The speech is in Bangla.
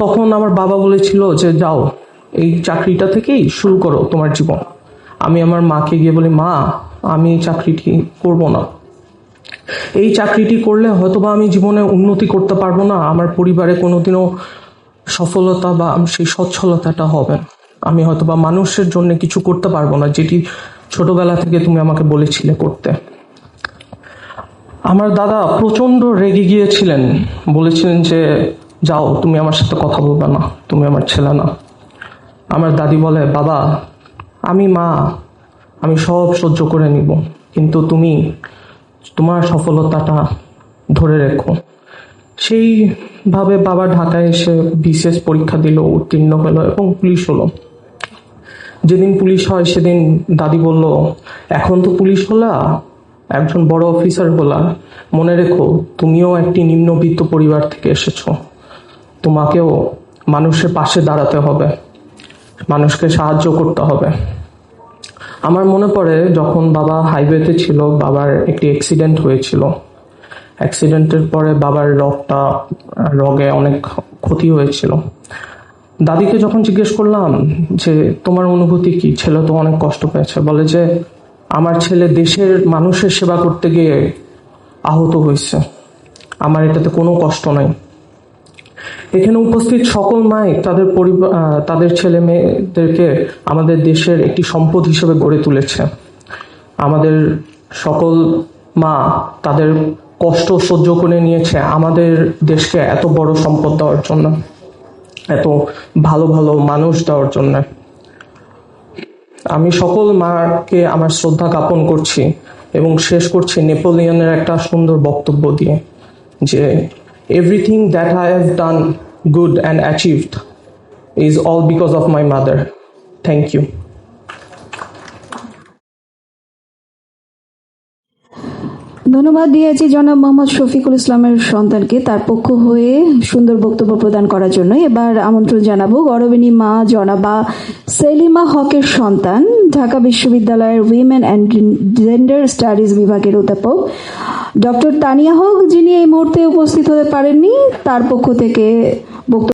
তখন আমার বাবা বলেছিল যে যাও, এই চাকরিটা থেকেই শুরু করো তোমার জীবন। আমি আমার মাকে গিয়ে বলি, মা আমি এই চাকরিটি করব না, এই চাকরিটি করলে হয়তোবা আমি জীবনে উন্নতি করতে পারবো না, আমার পরিবারে কোনোদিনও সফলতা বা সেই সচ্ছলতাটা হবে না, আমি হয়তোবা মানুষের জন্য কিছু করতে পারবো না, যেটি ছোটবেলা থেকে তুমি আমাকে বলেছিলে করতে। আমার দাদা প্রচন্ড রেগে গিয়েছিলেন, বলেছিলেন যে যাও, তুমি আমার সাথে কথা বলবে না, তুমি আমার ছেলে না। আমার দাদি বলে, বাবা আমি মা, আমি সব সহ্য করে নিব, কিন্তু তুমি তোমার সফলতাটা ধরে রেখো। সেইভাবে বাবা ঢাকায় এসে বিসিএস পরীক্ষা দিল, উত্তীর্ণ হলো এবং পুলিশ হলো। যেদিন পুলিশ হয় সেদিন দাদি বলল, এখন তো পুলিশ হলা, একজন বড় অফিসার হলা, মনে রেখো তুমিও একটি নিম্নবিত্ত পরিবার থেকে এসেছো, তোমাকেও মানুষের পাশে দাঁড়াতে হবে, মানুষকে সাহায্য করতে হবে। আমার মনে পড়ে যখন বাবা হাইওয়েতে ছিল, বাবার একটি অ্যাক্সিডেন্ট হয়েছিল। অ্যাক্সিডেন্টের পরে বাবার রগে অনেক ক্ষতি হয়েছিল। দাদিকে যখন জিজ্ঞেস করলাম যে তোমার অনুভূতি কি, ছেলে তো অনেক কষ্ট পেয়েছে, বলে যে আমার ছেলে দেশের মানুষের সেবা করতে গিয়ে আহত হয়েছে, আমার এটাতে কোনো কষ্ট নাই। এখানে উপস্থিত সকল মাই তাদের পরিবার, তাদের ছেলে মেয়েদেরকে আমাদের দেশের একটি সম্পদ হিসেবে গড়ে তুলেছে। আমাদের সকল মা তাদের কষ্ট সহ্য করে নিয়েছে আমাদের দেশকে এত বড় সম্পদ দেওয়ার জন্য, এত ভালো ভালো মানুষ দেওয়ার জন্য। আমি সকল মাকে আমার শ্রদ্ধা জ্ঞাপন করছি এবং শেষ করছি নেপোলিয়নের একটা সুন্দর বক্তব্য দিয়ে, যে everything that I have done good and achieved is all because of my mother. Thank you. ধন্যবাদ দিয়েছি জনাব মোহাম্মদ শফিকুল ইসলামের সন্তানকে তার পক্ষ হয়ে সুন্দর বক্তব্য প্রদান করার জন্য। এবার আমন্ত্রণ জানাবো গৌরবিনী মা জনাবা সেলিমা হকের সন্তান, ঢাকা বিশ্ববিদ্যালয়ের উইমেন অ্যান্ড জেন্ডার স্টাডিজ বিভাগের অধ্যাপক ডক্টর তানিয়া হক, যিনি এই মুহূর্তে উপস্থিত হতে পারেননি, তার পক্ষ থেকে বক্তব্য